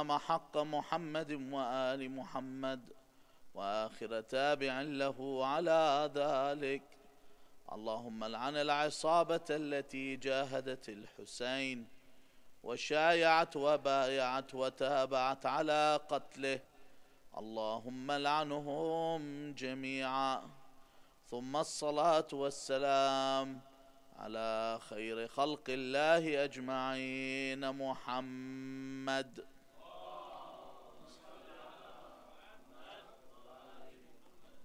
حق محمد وآل محمد وآخر تابع له على ذلك. اللهم لعن العصابة التي جاهدت الحسين وشايعت وبايعت وتابعت على قتله، اللهم لعنهم جميعا. ثم الصلاة والسلام على خير خلق الله أجمعين محمد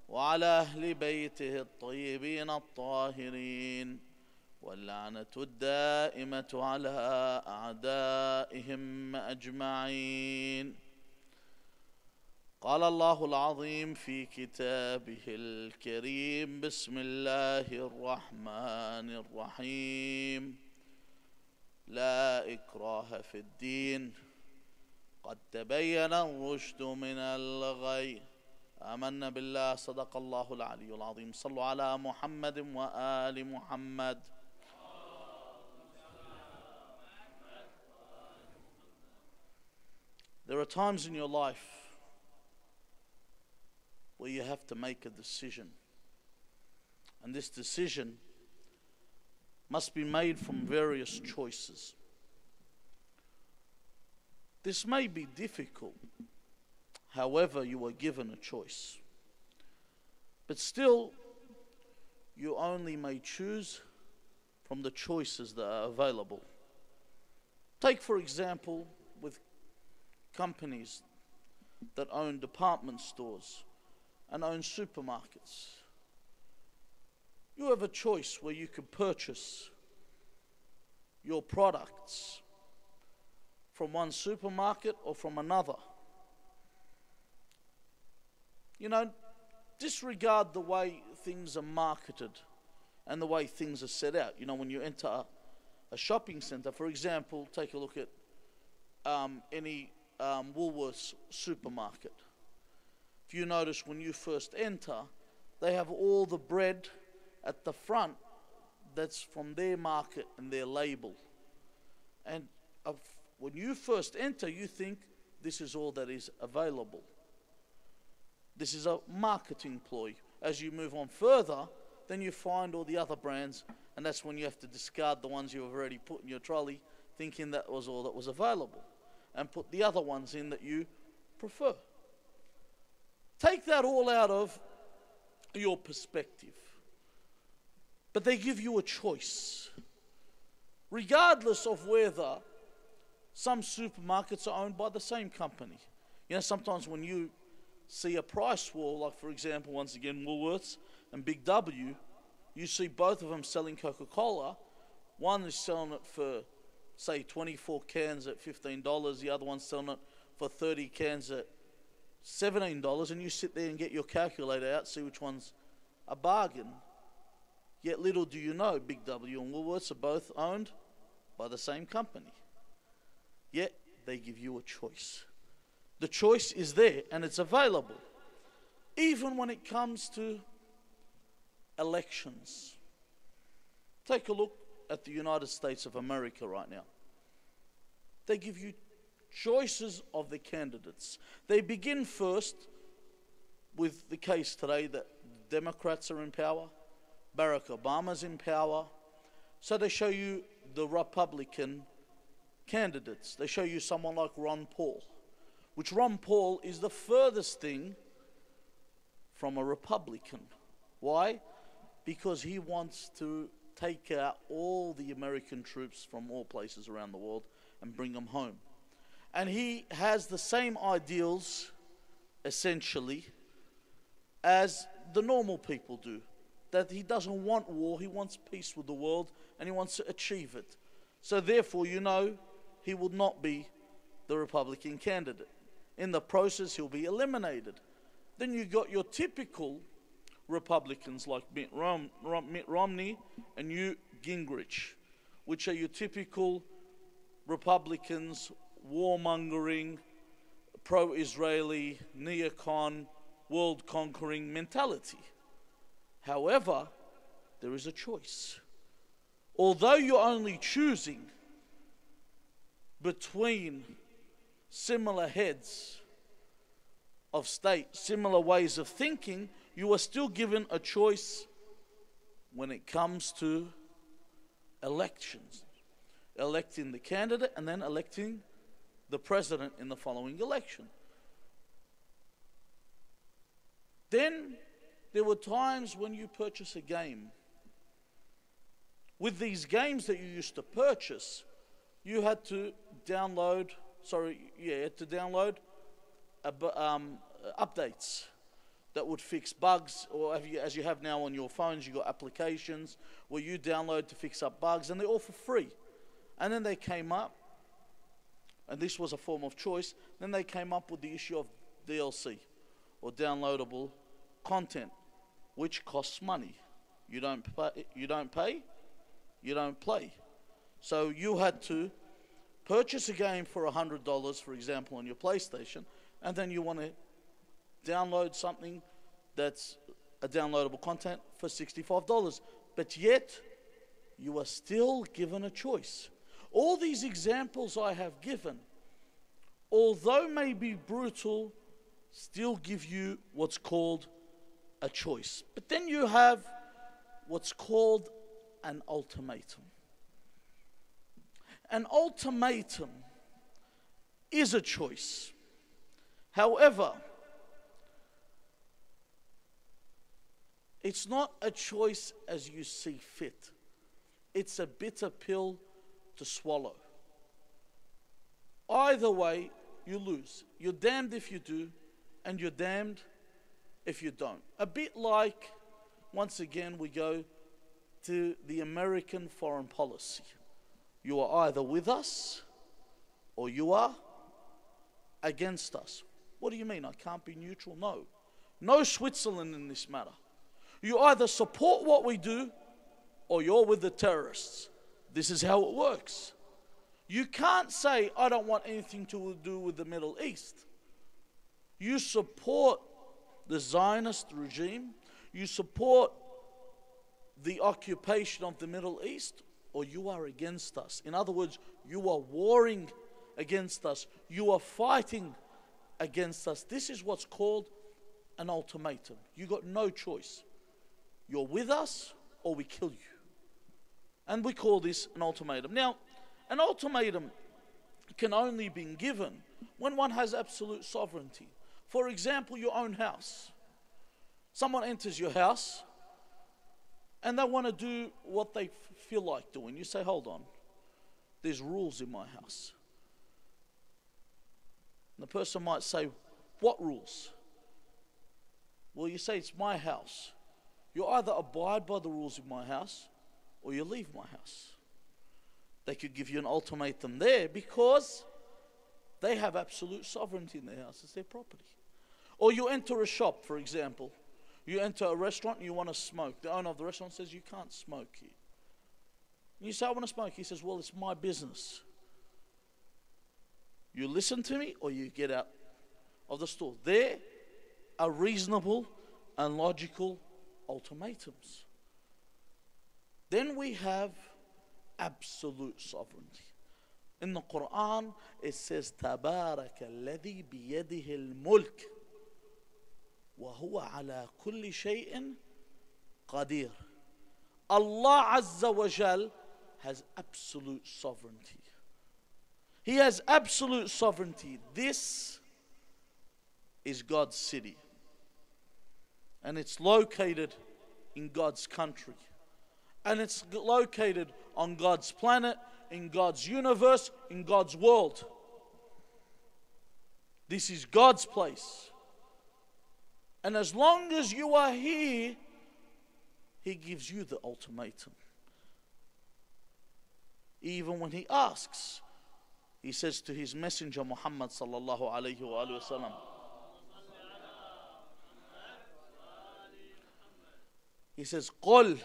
وعلى أهل بيته الطيبين الطاهرين، واللعنة الدائمة على أعدائهم أجمعين. قال الله العظيم في كتابه الكريم: بسم الله الرحمن الرحيم. لا إكراه في الدين، قد تبين الرشد من الغي. آمنا بالله، صدق الله العلي العظيم. صلوا على محمد وآل محمد. There are times in your life where you have to make a decision, and this decision must be made from various choices. This may be difficult, however, you are given a choice. But still, you only may choose from the choices that are available. Take, for example, with companies that own department stores and own supermarkets. You have a choice where you can purchase your products from one supermarket or from another. You know, disregard the way things are marketed and the way things are set out. You know, when you enter a shopping centre, for example, take a look at any Woolworths supermarket. If you notice, when you first enter, they have all the bread at the front that's from their market and their label. And when you first enter, you think this is all that is available. This is a marketing ploy. As you move on further, then you find all the other brands, and that's when you have to discard the ones you've already put in your trolley, thinking that was all that was available, and put the other ones in that you prefer. Take that all out of your perspective. But they give you a choice. Regardless of whether some supermarkets are owned by the same company. You know, sometimes when you see a price war, like for example, once again, Woolworths and Big W, you see both of them selling Coca-Cola. One is selling it for, say, 24 cans at $15. The other one's selling it for 30 cans at $17. And you sit there and get your calculator out, see which one's a bargain. Yet little do you know, Big W and Woolworths are both owned by the same company. Yet they give you a choice. The choice is there and it's available. Even when it comes to elections. Take a look at the United States of America right now. They give you choices of the candidates. They begin first with the case today that Democrats are in power, Barack Obama's in power. So they show you the Republican candidates. They show you someone like Ron Paul, which Ron Paul is the furthest thing from a Republican. Why? Because he wants to take out all the American troops from all places around the world and bring them home. And he has the same ideals, essentially, as the normal people do. That he doesn't want war, he wants peace with the world, and he wants to achieve it. So therefore, you know, he will not be the Republican candidate. In the process, he'll be eliminated. Then you got your typical Republicans like Mitt Romney and Newt Gingrich, which are your typical Republicans, warmongering, pro-Israeli, neocon, world-conquering mentality. However, there is a choice. Although you're only choosing between similar heads of state, similar ways of thinking, you are still given a choice when it comes to elections. Electing the candidate and then electing the president in the following election. Then there were times when you purchase a game. With these games that you used to purchase, you had to download updates that would fix bugs, or as you have now on your phones, you got applications where you download to fix up bugs, and they're all for free. And then they came up, and this was a form of choice, then they came up with the issue of DLC, or downloadable content, which costs money. You don't pay, you don't play. So you had to purchase a game for $100, for example, on your PlayStation, and then you want to download something that's a downloadable content for $65. But yet, you are still given a choice. All these examples I have given, although may be brutal, still give you what's called a choice. But then you have what's called an ultimatum. An ultimatum is a choice. However, it's not a choice as you see fit. It's a bitter pill to swallow. Either way, you lose. You're damned if you do, and you're damned if you don't. A bit like, once again, we go to the American foreign policy. You are either with us or you are against us. What do you mean? I can't be neutral? No. No Switzerland in this matter. You either support what we do or you're with the terrorists. This is how it works. You can't say, I don't want anything to do with the Middle East. You support the Zionist regime, you support the occupation of the Middle East, or you are against us. In other words, you are warring against us. You are fighting against us. This is what's called an ultimatum. You got no choice. You're with us or we kill you. And we call this an ultimatum. Now, an ultimatum can only be given when one has absolute sovereignty. For example, your own house. Someone enters your house and they want to do what they feel like doing. You say, hold on, there's rules in my house. And the person might say, what rules? Well, you say, it's my house. You either abide by the rules in my house or you leave my house. They could give you an ultimatum there because they have absolute sovereignty in their house. It's their property. Or you enter a shop, for example. You enter a restaurant and you want to smoke. The owner of the restaurant says, you can't smoke here. And you say, I want to smoke. He says, well, it's my business. You listen to me or you get out of the store. There are reasonable and logical ultimatums. Then we have absolute sovereignty. In the Quran, it says, تَبَارَكَ الَّذِي بِيَدِهِ الْمُلْكِ وَهُوَ عَلَى كُلِّ شَيْءٍ قَدِيرٌ. Allah Azza wa Jal has absolute sovereignty. He has absolute sovereignty. This is God's city. And it's located in God's country. And it's located on God's planet, in God's universe, in God's world. This is God's place. And as long as you are here, He gives you the ultimatum. Even when He asks, He says to His messenger Muhammad sallallahu alayhi wa sallam, He says, قُلْ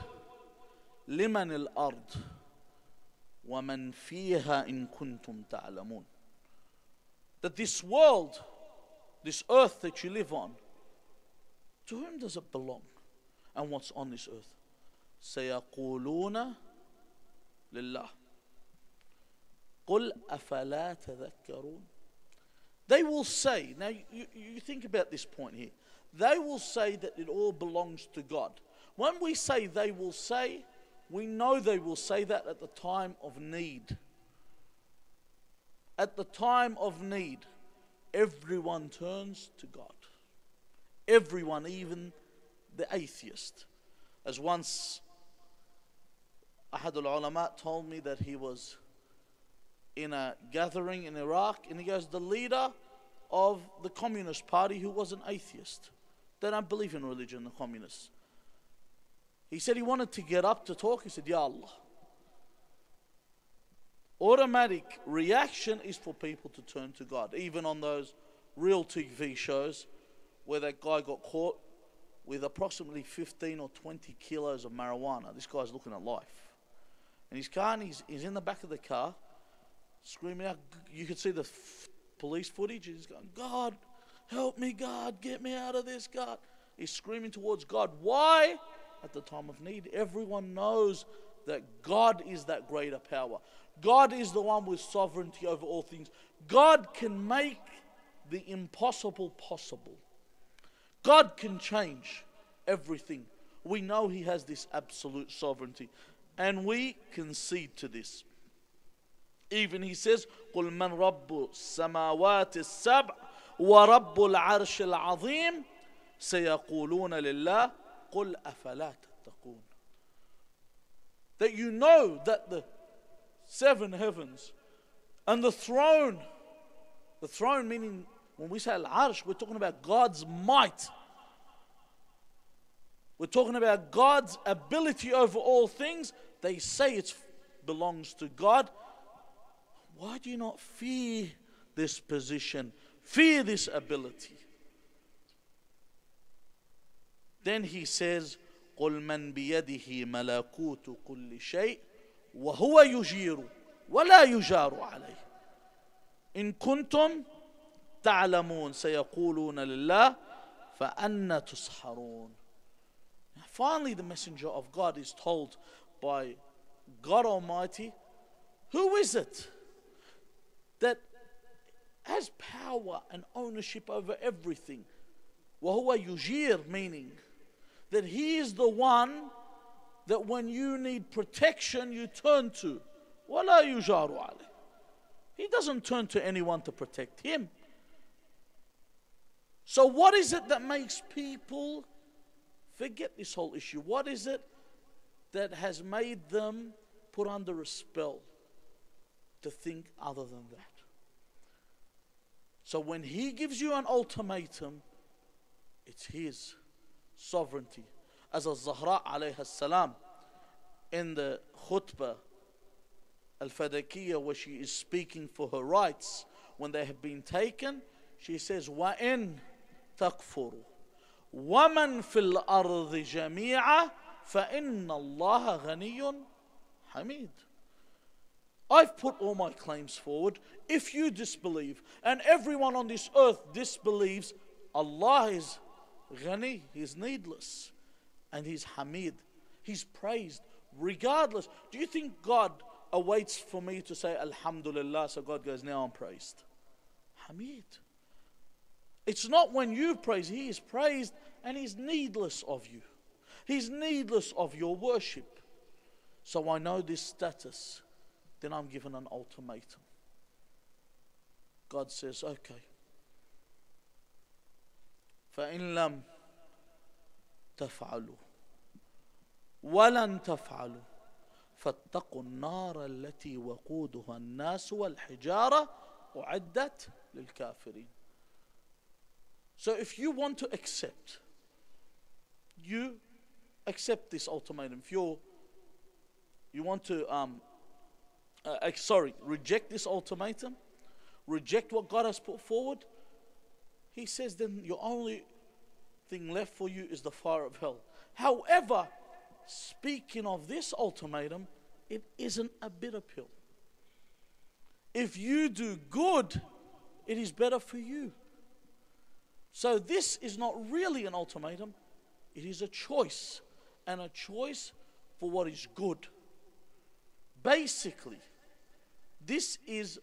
لِمَنِ الْأَرْضِ وَمَنْ فِيهَا إِن كُنْتُمْ تَعْلَمُونَ. That this world, this earth that you live on, to whom does it belong? And what's on this earth? سَيَقُولُونَ لِلَّهِ قُلْ أَفَلَا تَذَكَّرُونَ. They will say, now you think about this point here. They will say that it all belongs to God. When we say they will say, we know they will say that at the time of need. At the time of need, everyone turns to God. Everyone, even the atheist. As once Ahad al-Ulama told me that he was in a gathering in Iraq, and he goes, the leader of the Communist Party, who was an atheist. They don't believe in religion, the communists. He said he wanted to get up to talk. He said, Ya Allah. Automatic reaction is for people to turn to God. Even on those real TV shows where that guy got caught with approximately 15 or 20 kilos of marijuana. This guy's looking at life. And his car, and he's in the back of the car, screaming out. You could see the police footage. He's going, God, help me, God, get me out of this, God. He's screaming towards God. Why? At the time of need, everyone knows that God is that greater power. God is the one with sovereignty over all things. God can make the impossible possible. God can change everything. We know He has this absolute sovereignty, and we concede to this. Even He says, قُلْ مَنْ رَبُّ السَّمَاوَاتِ السَّبْعِ وَرَبُّ الْعَرْشِ الْعَظِيمِ سَيَقُولُونَ لِلَّهِ قُلْ أَفَلَا تَتَّقُونَ. That you know that the seven heavens and the throne meaning, when we say Al-Arsh, we're talking about God's might. We're talking about God's ability over all things. They say it belongs to God. Why do you not fear this position? Fear this ability. Then He says, قُلْ مَنْ بِيَدِهِ مَلَكُوتُ كُلِّ شَيْءٍ وَهُوَ يُجِيرُ وَلَا يُجَارُ عَلَيْهِ إِن كُنْتُمْ تَعْلَمُونَ سَيَقُولُونَ لِلَّهِ فَأَنَّ تُسْحَرُونَ. Finally, the messenger of God is told by God Almighty, who is it that has power and ownership over everything? وَهُوَ يُجِيرُ, meaning that He is the one that when you need protection, you turn to. وَلَا يُجَارُ عَلَيْهِ. He doesn't turn to anyone to protect him. So what is it that makes people forget this whole issue? What is it that has made them put under a spell to think other than that? So when He gives you an ultimatum, it's His sovereignty. As Al-Zahra alayha salam, in the khutbah Al-Fadakiyya, where she is speaking for her rights when they have been taken, she says, وَإِن تَكْفُرُوا وَمَنْ فِي الْأَرْضِ جَمِيعًا فَإِنَّ اللَّهَ غَنِيٌّ حَمِيدٌ. I've put all my claims forward. If you disbelieve, and everyone on this earth disbelieves, Allah is Ghani, He's needless, and He's Hamid, He's praised regardless. Do you think God awaits for me to say Alhamdulillah, so God goes, now I'm praised? Hamid. It's not when you praise, He is praised, and He's needless of you. He's needless of your worship. So I know this status. Then I'm given an ultimatum. God says, okay. فَإِن لَمْ تَفْعَلُوا وَلَن تَفْعَلُوا فَاتَّقُوا النَّارَ الَّتِي وَقُودُهَا النَّاسُ وَالْحِجَارَةُ أُعِدَّتْ لِلْكَافِرِينَ. So if you want to accept, you accept this ultimatum. If you want to reject this ultimatum, reject what God has put forward, He says then your only thing left for you is the fire of hell. However, speaking of this ultimatum, it isn't a bitter pill. If you do good, it is better for you. So this is not really an ultimatum, it is a choice, and a choice for what is good. Basically, this is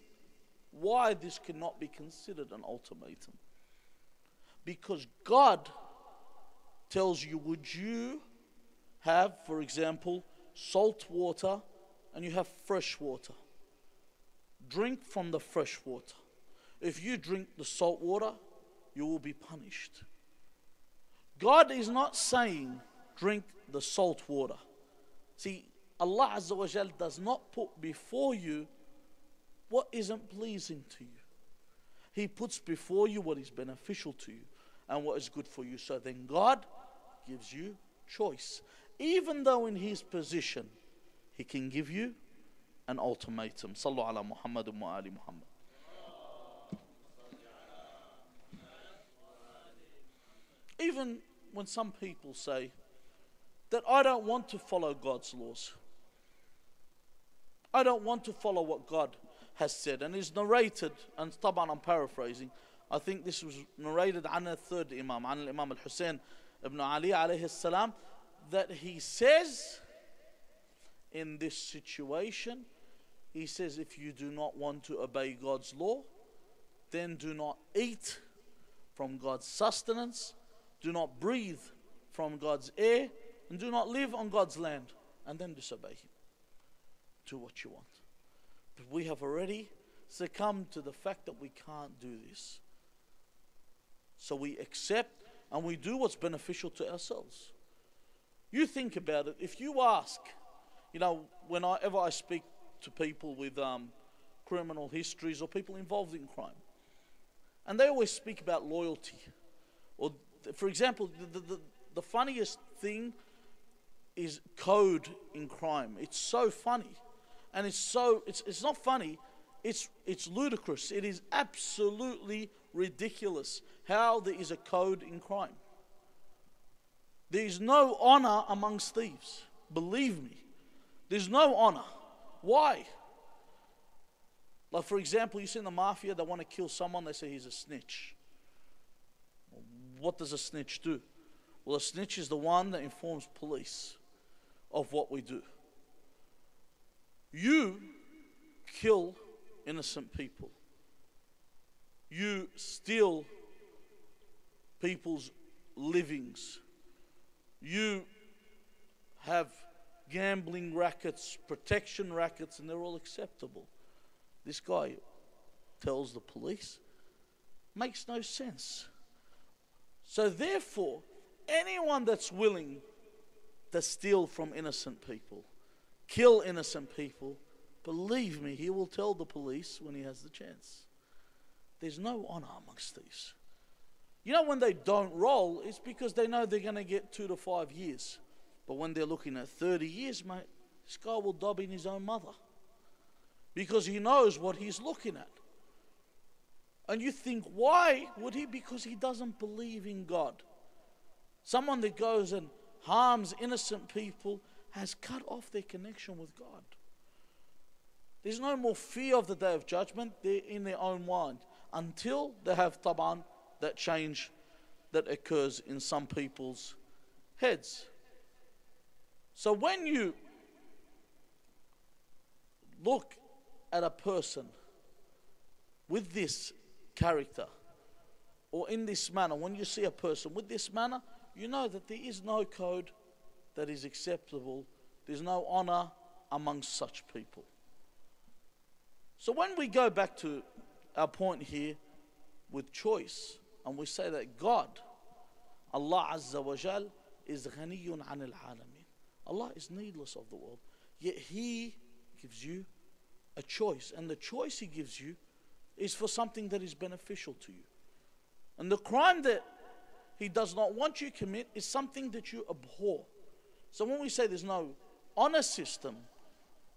why this cannot be considered an ultimatum. Because God tells you, would you have, for example, salt water and you have fresh water? Drink from the fresh water. If you drink the salt water, you will be punished. God is not saying drink the salt water. See, Allah Azza wa Jal does not put before you what isn't pleasing to you. He puts before you what is beneficial to you and what is good for you. So then God gives you choice. Even though in His position, He can give you an ultimatum. Sallu ala Muhammad wa ali Muhammad. Even when some people say that I don't want to follow God's laws, I don't want to follow what God has said, and is narrated, and taban, I'm paraphrasing, I think this was narrated on the third Imam, on Imam al-Husayn ibn Ali alayhi salam, that he says in this situation, he says, if you do not want to obey God's law, then do not eat from God's sustenance, do not breathe from God's air, and do not live on God's land, and then disobey Him. Do what you want. But we have already succumbed to the fact that we can't do this. So we accept and we do what's beneficial to ourselves. You think about it. If you ask, whenever I speak to people with criminal histories or people involved in crime, and they always speak about loyalty. Or, for example, the funniest thing is code in crime. It's so funny. And it's not funny, it's ludicrous. It is absolutely ridiculous how there is a code in crime. There is no honor amongst thieves. Believe me. There's no honor. Why? Like, for example, you see in the mafia, they want to kill someone, they say he's a snitch. What does a snitch do? Well, a snitch is the one that informs police of what we do. You kill innocent people. You steal people's livings. You have gambling rackets, protection rackets, and they're all acceptable. This guy tells the police. Makes no sense. So therefore, anyone that's willing to steal from innocent people, kill innocent people, believe me, he will tell the police when he has the chance. There's no honor amongst thieves. When they don't roll, it's because they know they're going to get 2 to 5 years. But when they're looking at 30 years, mate, this guy will dob in his own mother. Because he knows what he's looking at. And you think, why would he? Because he doesn't believe in God. Someone that goes and harms innocent people has cut off their connection with God. There's no more fear of the day of judgment. They're in their own mind. Until they have taban, that change that occurs in some people's heads. So when you look at a person with this character, or in this manner, when you see a person with this manner, you know that there is no code that is acceptable. There's no honor amongst such people. So when we go back to our point here with choice, and we say that God, Allah Azza wa Jal, is ghaniyun anil alamin. Allah is needless of the world. Yet He gives you a choice. And the choice He gives you is for something that is beneficial to you. And the crime that He does not want you to commit is something that you abhor. So when we say there's no honor system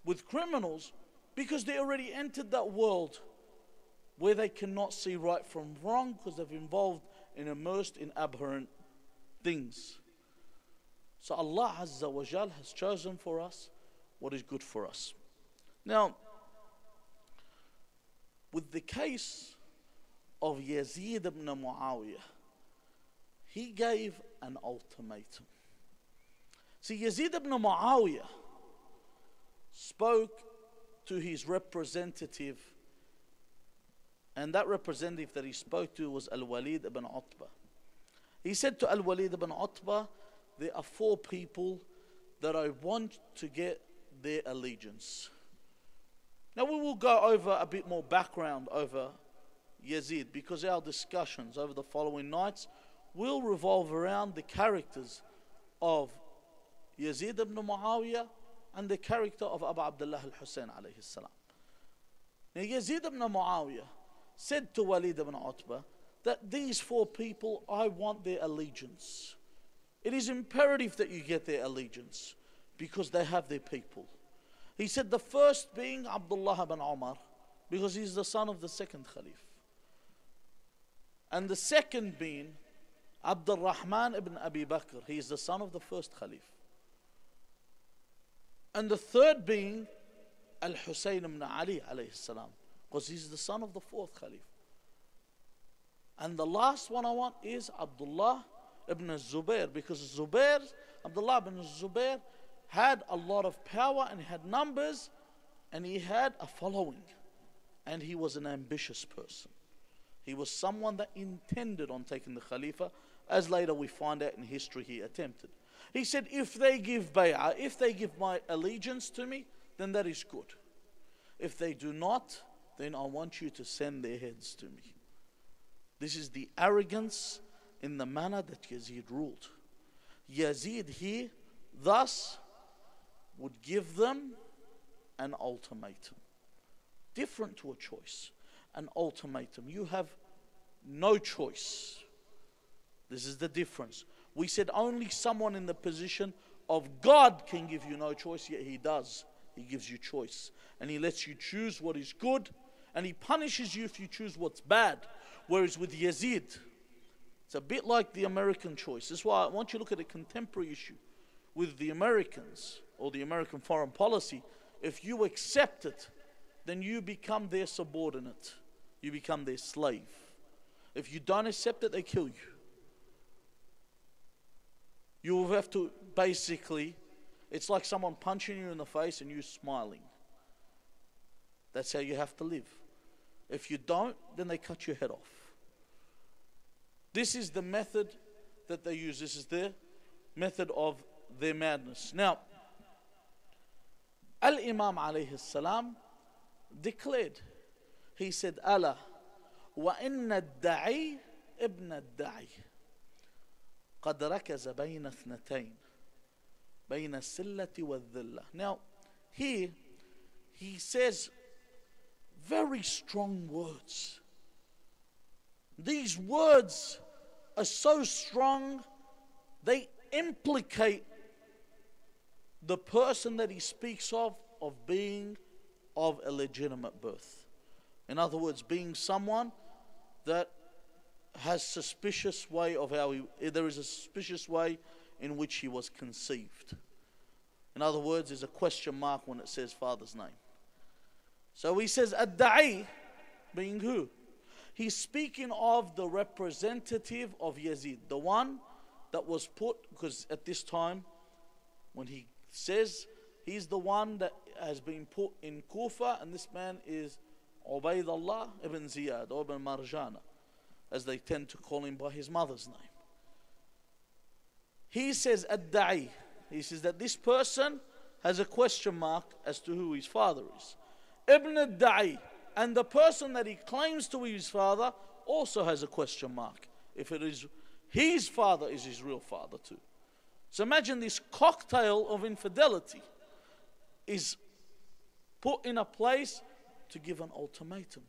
with criminals, because they already entered that world where they cannot see right from wrong because they've involved and immersed in abhorrent things. So Allah Azza wa Jal has chosen for us what is good for us. Now, with the case of Yazid ibn Muawiyah, he gave an ultimatum. See, Yazid ibn Muawiyah spoke to his representative And that representative that he spoke to was Al-Walid ibn Utbah. He said to Al-Walid ibn Utbah, there are 4 people that I want to get their allegiance. Now we will go over a bit more background over Yazid, because our discussions over the following nights will revolve around the characters of Yazid ibn Muawiyah and the character of Abu Abdullah al-Husayn alayhi salam. Now Yazid ibn Muawiyah said to Walid ibn Utbah that these 4 people, I want their allegiance. It is imperative that you get their allegiance because they have their people. He said the first being Abdullah ibn Umar, because he's the son of the second Khalif. And the second being Abdul Rahman ibn Abi Bakr, he is the son of the first Khalif. And the third being Al-Husayn ibn Ali alayhi salam, because he's the son of the fourth Khalif. And the last one I want is Abdullah ibn Zubair, because Abdullah ibn Zubair had a lot of power and had numbers and he had a following, and he was an ambitious person. He was someone that intended on taking the Khalifa, as later we find out in history he attempted. He said, if they give bay'ah, if they give my allegiance to me, then that is good. If they do not, then I want you to send their heads to me. This is the arrogance in the manner that Yazid ruled. Yazid here thus would give them an ultimatum, different to a choice. An ultimatum. You have no choice. This is the difference. We said only someone in the position of God can give you no choice, yet he does. He gives you choice. And he lets you choose what is good, and he punishes you if you choose what's bad. Whereas with Yazid, it's a bit like the American choice. That's why I want you to look at a contemporary issue with the Americans, or the American foreign policy. If you accept it, then you become their subordinate. You become their slave. If you don't accept it, they kill you. You will have to basically, it's like someone punching you in the face and you smiling. That's how you have to live. If you don't, then they cut your head off. This is the method that they use. This is their method of their madness. Now, Al-Imam alayhi salam declared, he said, Allah wa inna ad-da'i ibn ad-da'i qad rakaza bayna ithnatayn bayna as-sillati wal-dhillah. Now, here he says very strong words. These words are so strong, they implicate the person that he speaks of being of illegitimate birth. In other words, being someone that has suspicious way of how there is a suspicious way in which he was conceived. In other words, there's a question mark when it says father's name. So he says, Ad-Da'i, being who? He's speaking of the representative of Yazid, the one that was put, because at this time, when he says, he's the one that has been put in Kufa, and this man is Ubaydullah ibn Ziyad, or ibn Marjana, as they tend to call him by his mother's name. He says, Ad-Da'i, he says that this person has a question mark as to who his father is. Ibn Ad-Da'i, and the person that he claims to be his father also has a question mark. If it is his father, is his real father too. So imagine this cocktail of infidelity is put in a place to give an ultimatum.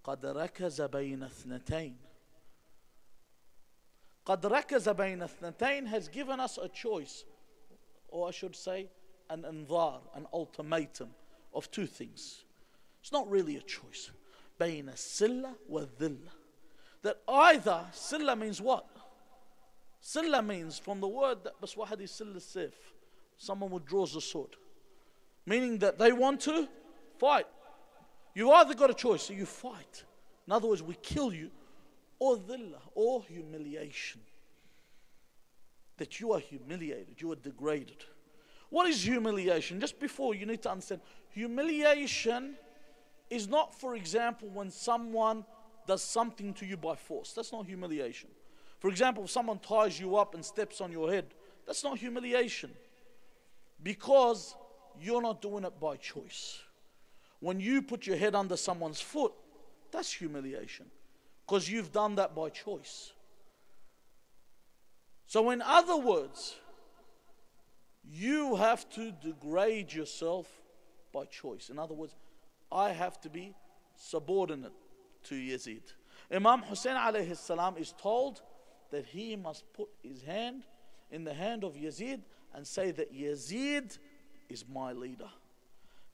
قَدْ رَكَزَ بَيْنَ اثْنَتَيْنِ. قَدْ رَكَزَ بَيْنَ اثْنَتَيْنِ has given us a choice, or I should say an anzar, an ultimatum of two things. It's not really a choice. بَيْنَ السِّلَّةِ وَالذِّلَّةِ. That either, silla means what? Silla means from the word that Baswahadi silla sif, someone who draws a sword. Meaning that they want to fight. You've either got a choice, so you fight. In other words, we kill you, or dhillah, or humiliation. That you are humiliated, you are degraded. What is humiliation? Just before, you need to understand, humiliation is not, for example, when someone does something to you by force. That's not humiliation. For example, if someone ties you up and steps on your head, that's not humiliation. Because you're not doing it by choice. When you put your head under someone's foot, that's humiliation. Because you've done that by choice. So in other words, you have to degrade yourself by choice. In other words, I have to be subordinate to Yazid. Imam Husayn alayhi salam is told that he must put his hand in the hand of Yazid and say that Yazid is my leader.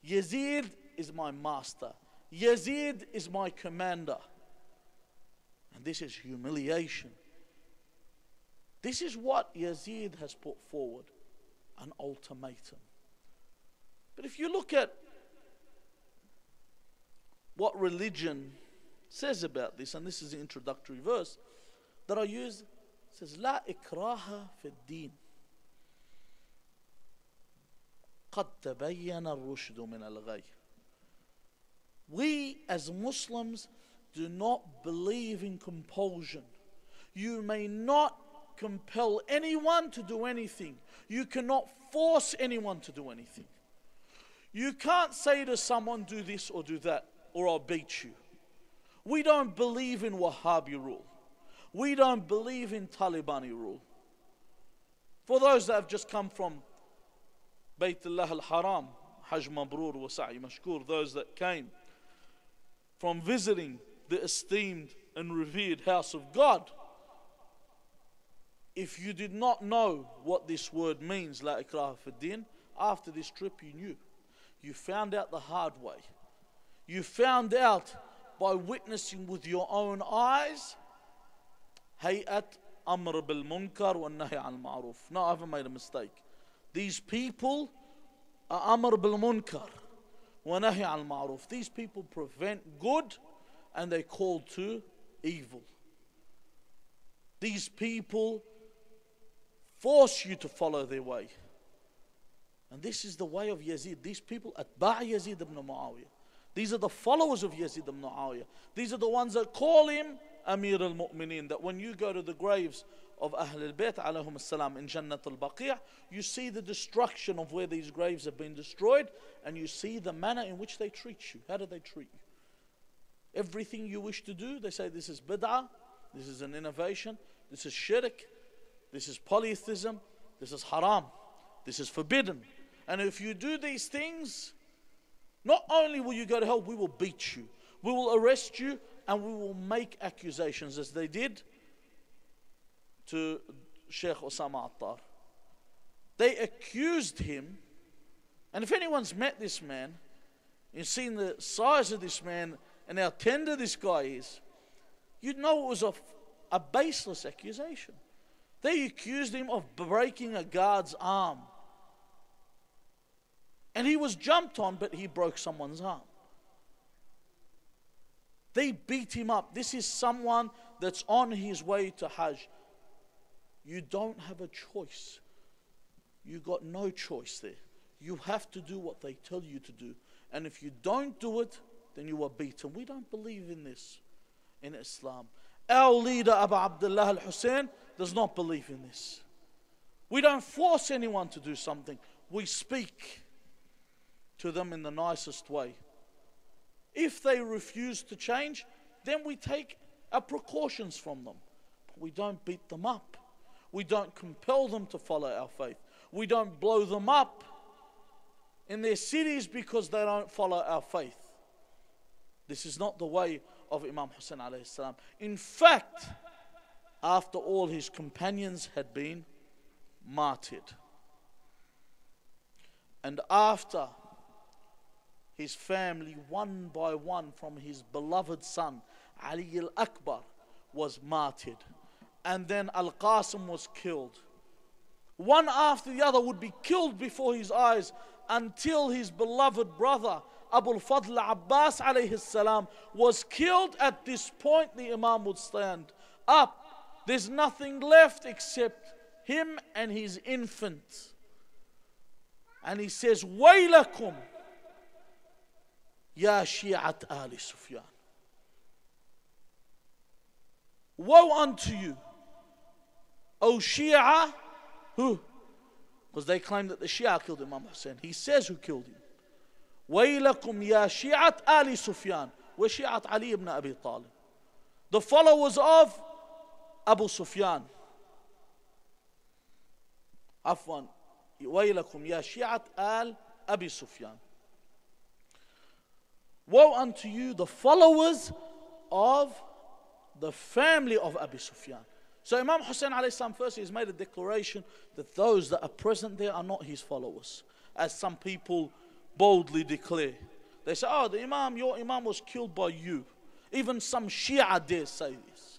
Yazid is my master. Yazid is my commander. And this is humiliation. This is what Yazid has put forward, an ultimatum. But if you look at what religion says about this, and this is the introductory verse that I use, it says, لا إكراه في الدين قد تبين الرشد من الغي. We as Muslims do not believe in compulsion. You may not compel anyone to do anything. You cannot force anyone to do anything. You can't say to someone, do this or do that, or I'll beat you. We don't believe in Wahhabi rule. We don't believe in Talibani rule. For those that have just come from Baytullah al-Haram, Hajj Mabrur wa Sa'i Mashkur, those that came from visiting the esteemed and revered house of God, if you did not know what this word means, La ikraha fi din, after this trip you knew. You found out the hard way. You found out by witnessing with your own eyes, Hayat Amr bil Munkar wa Nahi al Ma'ruf. No, I haven't made a mistake. These people are Amr bil Munkar wa Nahi al Ma'ruf. These people prevent good and they call to evil. These people force you to follow their way. And this is the way of Yazid. These people, Atba' Yazid ibn Muawiyah. These are the followers of Yazid ibn Muawiyah. These are the ones that call him Amir al-Mu'mineen. That when you go to the graves of Ahlul Bayt alayhum as-salam in Jannat al-Baqi', you see the destruction of where these graves have been destroyed, and you see the manner in which they treat you. How do they treat you? Everything you wish to do, they say this is bid'ah, this is an innovation, this is shirk, this is polytheism, this is haram, this is forbidden. And if you do these things, not only will you go to hell, we will beat you, we will arrest you, and we will make accusations, as they did to Sheikh Osama Attar. They accused him, and if anyone's met this man, you've seen the size of this man and how tender this guy is, you'd know it was a baseless accusation. They accused him of breaking a guard's arm. And he was jumped on, but he broke someone's arm. They beat him up. This is someone that's on his way to Hajj. You don't have a choice. You got no choice there. You have to do what they tell you to do. And if you don't do it, then you are beaten. We don't believe in this in Islam. Our leader, Abu Abdullah al-Husayn, does not believe in this. We don't force anyone to do something. We speak to them in the nicest way. If they refuse to change, then we take our precautions from them. But we don't beat them up. We don't compel them to follow our faith. We don't blow them up in their cities because they don't follow our faith. This is not the way of Imam Husayn alayhi salam. In fact, after all his companions had been martyred, and after his family, one by one, from his beloved son Ali al-Akbar was martyred, and then Al-Qasim was killed, one after the other would be killed before his eyes, until his beloved brother Abu al-Fadl Abbas alayhi salam was killed. At this point the Imam would stand up. There's nothing left except him and his infant, and he says, Waylakum, Ya Shi'at Ali Sufyan. Woe unto you, O Shia, who? Because they claim that the Shia killed Imam Hussein. He says who killed him. وَيْلَكُمْ يَا شِيعَةَ آلِ سُفْيَانَ وَشِيعَةَ عَلِي ibn Abi Talib. The followers of Abu Sufyan. Afwan. وَيْلَكُمْ يَا شِيعَةَ آل Abi Sufyan. Woe unto you, the followers of the family of Abu Sufyan. So Imam Husayn alayhi salam first has made a declaration that those that are present there are not his followers, as some people boldly declare. They say, oh, your Imam was killed by you. Even some Shia dare say this.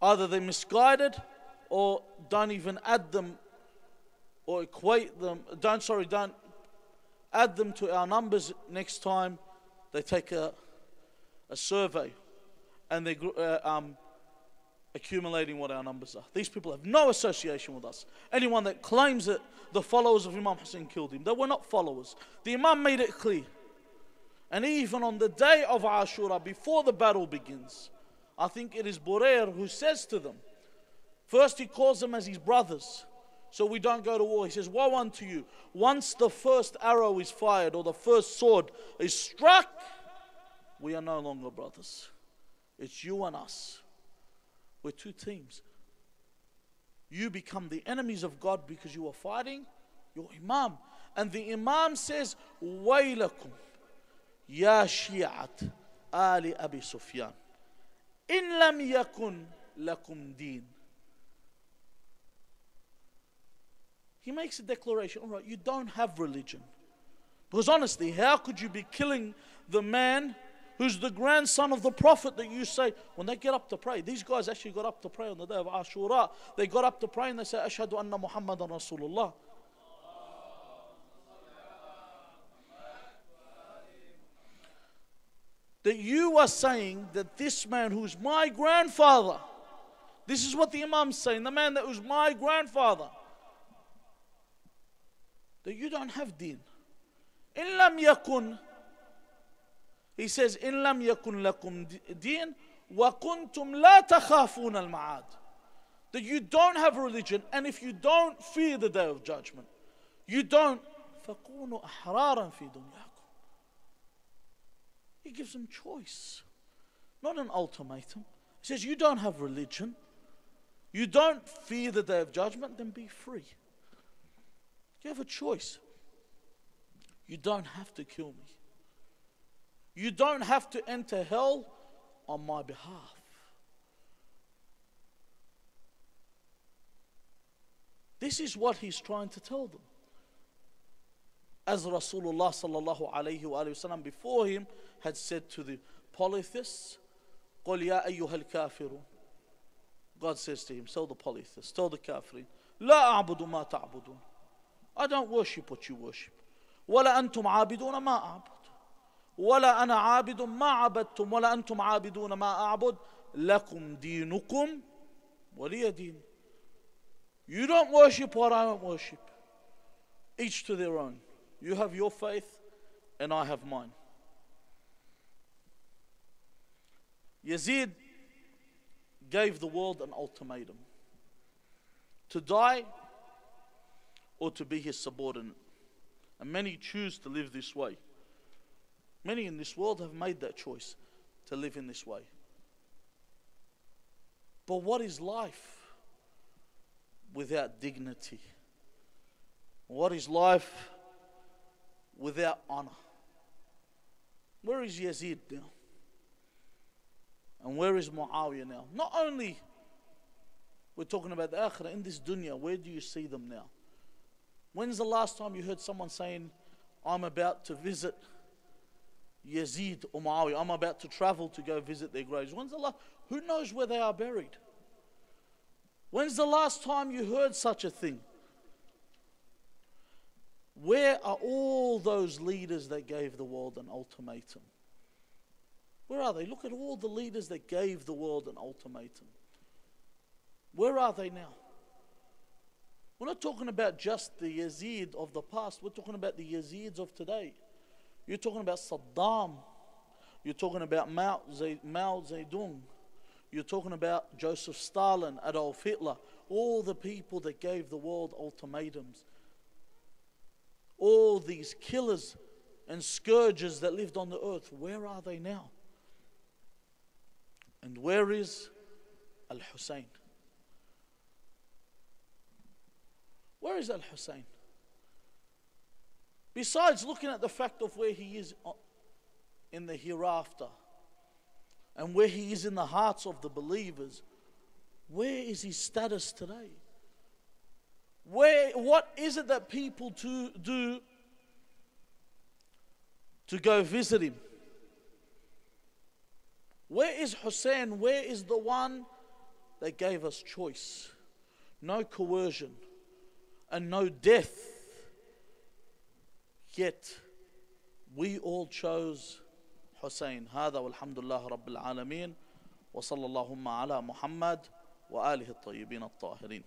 Either they're misguided or don't even add them or equate them, don't add them to our numbers next time they take a survey and they're accumulating what our numbers are. These people have no association with us. Anyone that claims that the followers of Imam Hussein killed him, they were not followers. The Imam made it clear. And even on the day of Ashura, before the battle begins, I think it is Burair who says to them, first he calls them as his brothers, so we don't go to war. He says, woe unto you. Once the first arrow is fired or the first sword is struck, we are no longer brothers. It's you and us. We're two teams. You become the enemies of God because you are fighting your Imam. And the Imam says, وَيْلَكُمْ يَا شِيعَةَ آلِ أَبِي سُفْيَانَ إِن لَمْ يَكُنْ لَكُمْ دِينٌ. He makes a declaration, all right, you don't have religion. Because honestly, how could you be killing the man who's the grandson of the Prophet that you say, when they get up to pray, these guys actually got up to pray on the day of Ashura. They got up to pray and they say, Ashhadu anna Muhammadan Rasulullah. That you are saying that this man who's my grandfather, this is what the Imam's saying, the man that was my grandfather, that you don't have deen. In lam yakun, he says, إن لم يكن لكم دين وكنتم لا تخافون المعاد. That you don't have religion, and if you don't fear the day of judgment, you don't فكونوا أحرارا في دنياكم. He gives them choice, not an ultimatum. He says, you don't have religion, you don't fear the day of judgment, then be free. You have a choice. You don't have to kill me. You don't have to enter hell on my behalf. This is what he's trying to tell them. As Rasulullah sallallahu alayhi wa sallam before him had said to the polytheists, قُلْ يَا أَيُّهَا الْكَافِرُونَ. God says to him, tell the polytheists, tell the kafirin, لَا أَعْبُدُ مَا تَعْبُدُونَ. I don't worship what you worship. وَلَا أَنْتُمْ عَابِدُونَ مَا أَعْبُدُ. ولا أنا عابد ما عبدتم ولا أنتم عابدون ما أعبد لكم دينكم ولي دين. You don't worship what I don't worship. Each to their own. You have your faith and I have mine. Yazid gave the world an ultimatum: to die or to be his subordinate. And many choose to live this way. Many in this world have made that choice to live in this way. But what is life without dignity? What is life without honor? Where is Yazid now? And where is Muawiyah now? Not only we're talking about the akhirah, in this dunya, where do you see them now? When's the last time you heard someone saying, I'm about to visit Yazid or Muawiyah, I'm about to travel to go visit their graves? When's the last? Who knows where they are buried? When's the last time you heard such a thing? Where are all those leaders that gave the world an ultimatum? Where are they? Look at all the leaders that gave the world an ultimatum. Where are they now? We're not talking about just the Yazid of the past. We're talking about the Yazids of today. You're talking about Saddam. You're talking about Mao Zedong. You're talking about Joseph Stalin, Adolf Hitler, all the people that gave the world ultimatums. All these killers and scourges that lived on the earth, where are they now? And where is Al-Husayn? Where is Al-Husayn? Besides looking at the fact of where he is in the hereafter and where he is in the hearts of the believers, where is his status today? What is it that people do to go visit him? Where is Husayn? Where is the one that gave us choice? No coercion and no death. Yet we all chose Husayn. هذا والحمد لله رب العالمين وصلى اللهم على محمد وآله الطيبين الطاهرين.